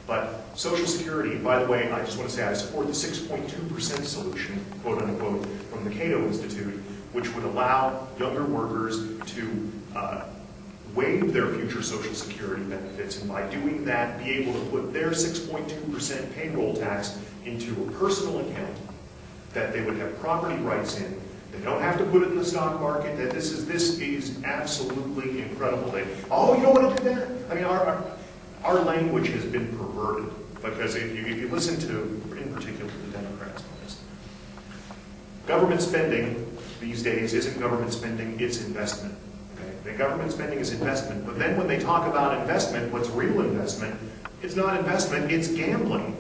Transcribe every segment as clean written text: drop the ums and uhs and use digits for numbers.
But Social Security, by the way, I just want to say I support the 6.2% solution, quote unquote, from the Cato Institute, which would allow younger workers to waive their future Social Security benefits, and by doing that, be able to put their 6.2% payroll tax into a personal account that they would have property rights in. They don't have to put it in the stock market. That this is absolutely incredible. Oh, you don't want to do that? I mean, our language has been perverted, because if you listen to, in particular, the Democrats on this, government spending these days isn't government spending, it's investment. Okay? The government spending is investment, but then when they talk about investment, what's real investment? It's not investment, it's gambling.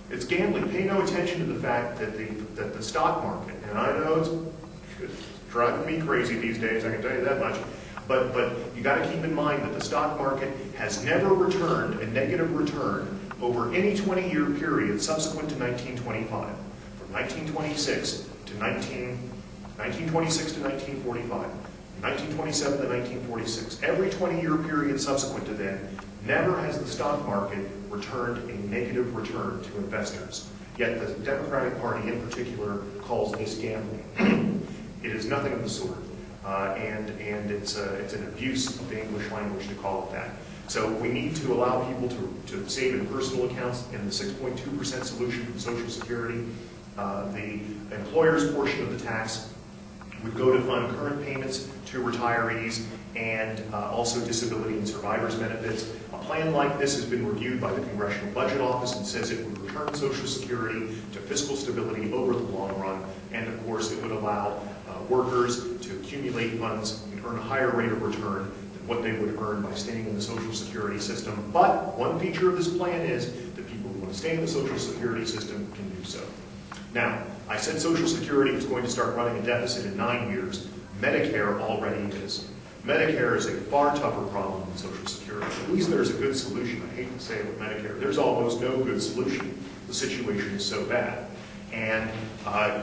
It's gambling. Pay no attention to the fact that the stock market, and I know it's driving me crazy these days, I can tell you that much, but you got to keep in mind that the stock market has never returned a negative return over any 20-year period subsequent to 1925. From 1926 to 1926 to 1945, 1927 to 1946. Every 20-year period subsequent to then, never has the stock market returned a negative return to investors. Yet the Democratic Party in particular calls this gambling. It is nothing of the sort. And it's an abuse of the English language to call it that. So we need to allow people to save in personal accounts in the 6.2% solution from Social Security. The employer's portion of the tax would go to fund current payments to retirees and also disability and survivors benefits. A plan like this has been reviewed by the Congressional Budget Office and says it would return Social Security to fiscal stability over the long run, and of course it would allow workers to accumulate funds and earn a higher rate of return than what they would earn by staying in the Social Security system. But one feature of this plan is that people who want to stay in the Social Security system can do so. Now, I said Social Security is going to start running a deficit in 9 years. Medicare already is. Medicare is a far tougher problem than Social Security. At least there's a good solution. I hate to say it with Medicare. There's almost no good solution. The situation is so bad. And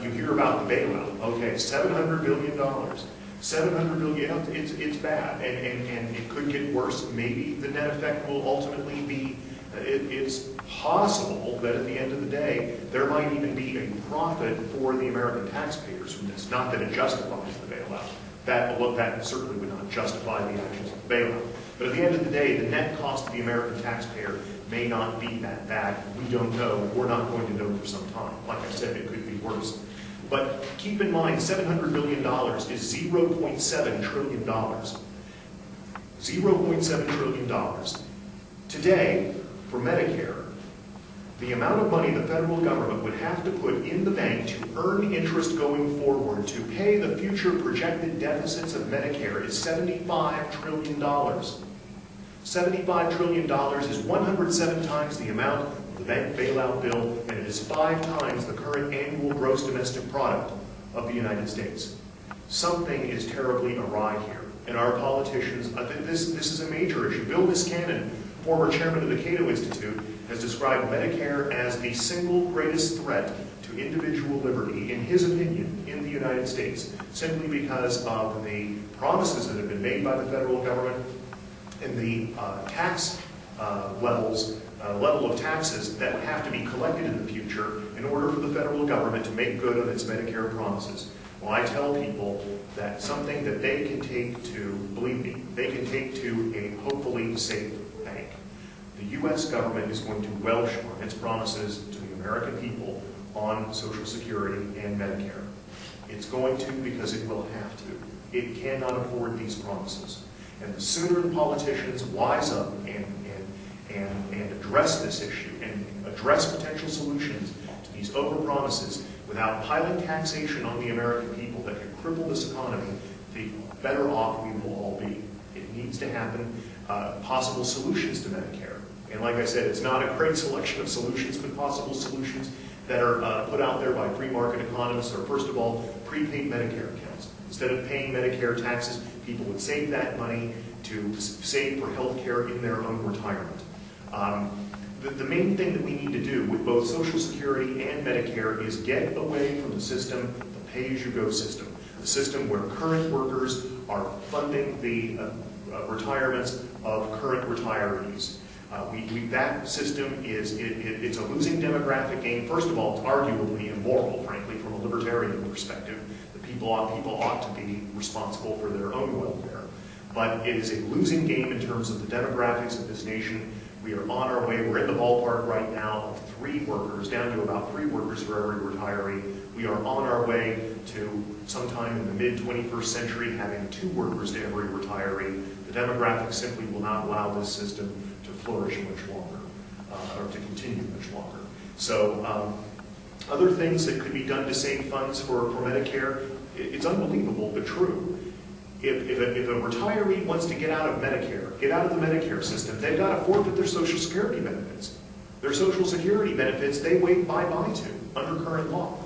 you hear about the bailout. Okay, $700 billion. $700 billion, it's bad. And it could get worse. Maybe the net effect will ultimately be, it's possible that at the end of the day, there might even be a profit for the American taxpayers from this. Not that it justifies the bailout. That certainly would not justify the actions of the bailout. But at the end of the day, the net cost to the American taxpayer may not be that bad. We don't know. We're not going to know for some time. Like I said, it could be worse. But keep in mind, $700 billion is $0.7 trillion. $0.7 trillion. Today, for Medicare, the amount of money the federal government would have to put in the bank to earn interest going forward to pay the future projected deficits of Medicare is $75 trillion. $75 trillion is 107 times the amount of the bank bailout bill, and it is 5 times the current annual gross domestic product of the United States. Something is terribly awry here, and our politicians, this is a major issue. Bill Redpath, former chairman of the Cato Institute, has described Medicare as the single greatest threat to individual liberty, in his opinion, in the United States, simply because of the promises that have been made by the federal government and the tax level of taxes that would have to be collected in the future in order for the federal government to make good on its Medicare promises. Well, I tell people that something that they can take to, believe me, they can take to a hopefully safe bank. The U.S. government is going to welsh on its promises to the American people on Social Security and Medicare. It's going to because it will have to. It cannot afford these promises. And the sooner the politicians wise up and address this issue and address potential solutions to these overpromises without piling taxation on the American people that could cripple this economy, the better off we will all be. It needs to happen. Possible solutions to Medicare. And like I said, it's not a great selection of solutions, but possible solutions that are put out there by free market economists are, first of all, prepaid Medicare accounts. Instead of paying Medicare taxes, people would save that money to save for health care in their own retirement. The main thing that we need to do with both Social Security and Medicare is get away from the system, the pay-as-you-go system, the system where current workers are funding the retirements of current retirees. That system it's a losing demographic game. First of all, it's arguably immoral, frankly, from a libertarian perspective. That people ought to be responsible for their own welfare. But it is a losing game in terms of the demographics of this nation. We are on our way. We're in the ballpark right now of 3 workers, down to about 3 workers for every retiree. We are on our way to sometime in the mid-21st century having 2 workers to every retiree. The demographics simply will not allow this system to flourish much longer, or to continue much longer. So other things that could be done to save funds for Medicare, it's unbelievable but true. If a retiree wants to get out of Medicare, get out of the Medicare system, they've got to forfeit their Social Security benefits. Their Social Security benefits, they wave bye-bye to under current law.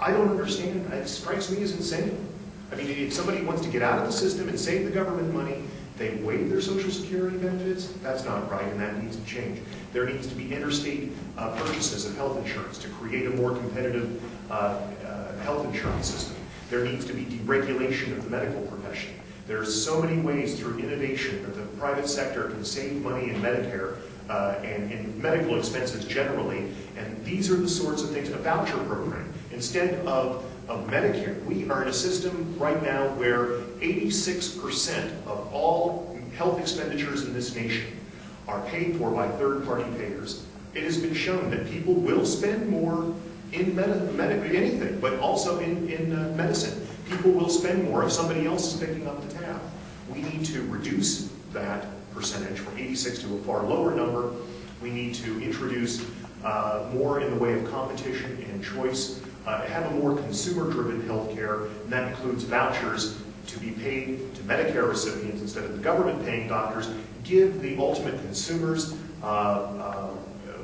I don't understand. It strikes me as insane. I mean, if somebody wants to get out of the system and save the government money, they waive their Social Security benefits? That's not right, and that needs to change. There needs to be interstate purchases of health insurance to create a more competitive health insurance system. There needs to be deregulation of the medical profession. There's so many ways through innovation that the private sector can save money in Medicare and in medical expenses generally, and these are the sorts of things, a voucher program. Instead of Medicare, we are in a system right now where 86% of all health expenditures in this nation are paid for by third-party payers. It has been shown that people will spend more in anything, but also in medicine. People will spend more if somebody else is picking up the tab. We need to reduce that percentage from 86 to a far lower number. We need to introduce more in the way of competition and choice, have a more consumer-driven health care, and that includes vouchers to be paid to Medicare recipients instead of the government paying doctors, give the ultimate consumers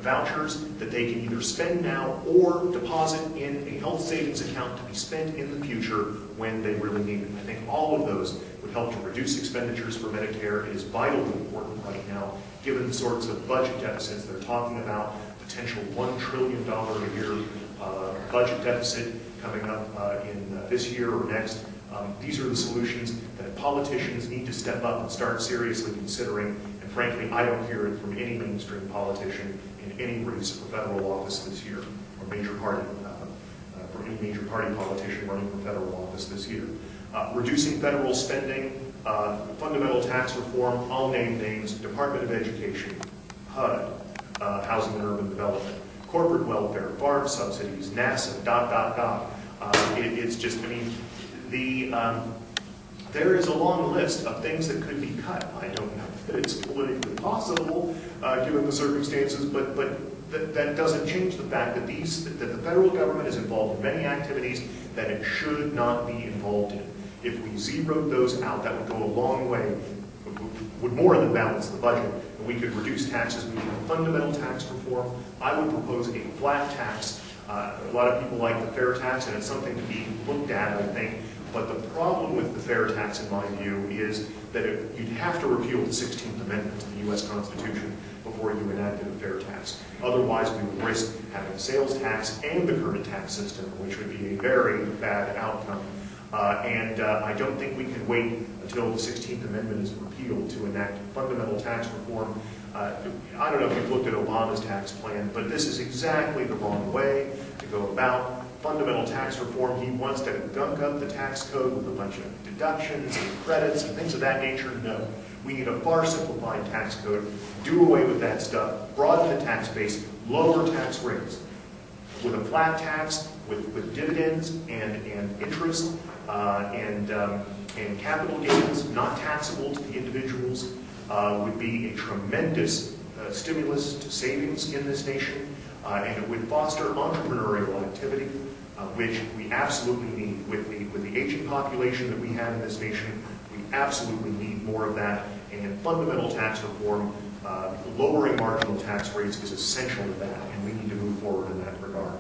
vouchers that they can either spend now or deposit in a health savings account to be spent in the future when they really need it. I think all of those would help to reduce expenditures for Medicare. It is vitally important right now, given the sorts of budget deficits they're talking about, potential $1 trillion a year budget deficit coming up in this year or next. These are the solutions that politicians need to step up and start seriously considering. And frankly, I don't hear it from any mainstream politician in any race for federal office this year, or major party, from any major party politician running for federal office this year. Reducing federal spending, fundamental tax reform, I'll name names, Department of Education, HUD, Housing and Urban Development, corporate welfare, farm subsidies, NASA, ... It's just, I mean, there is a long list of things that could be cut. I don't know that it's politically possible, given the circumstances, but that doesn't change the fact that the federal government is involved in many activities that it should not be involved in. If we zeroed those out, that would go a long way, would more than balance the budget, and we could reduce taxes. We need fundamental tax reform. I would propose a flat tax. A lot of people like the fair tax, and it's something to be looked at, I think. But the problem with the fair tax, in my view, is that you'd have to repeal the 16th Amendment to the U.S. Constitution before you enacted a fair tax. Otherwise, we would risk having a sales tax and the current tax system, which would be a very bad outcome. I don't think we can wait until the 16th Amendment is repealed to enact fundamental tax reform. I don't know if you've looked at Obama's tax plan, but this is exactly the wrong way to go about fundamental tax reform. He wants to gunk up the tax code with a bunch of deductions and credits and things of that nature. No. We need a far simplified tax code. Do away with that stuff. Broaden the tax base. Lower tax rates. With a flat tax, with dividends and interest and capital gains not taxable to the individuals would be a tremendous stimulus to savings in this nation, and it would foster entrepreneurial activity, which we absolutely need. With the aging population that we have in this nation, we absolutely need more of that, and fundamental tax reform, lowering marginal tax rates is essential to that, and we need to move forward in that regard.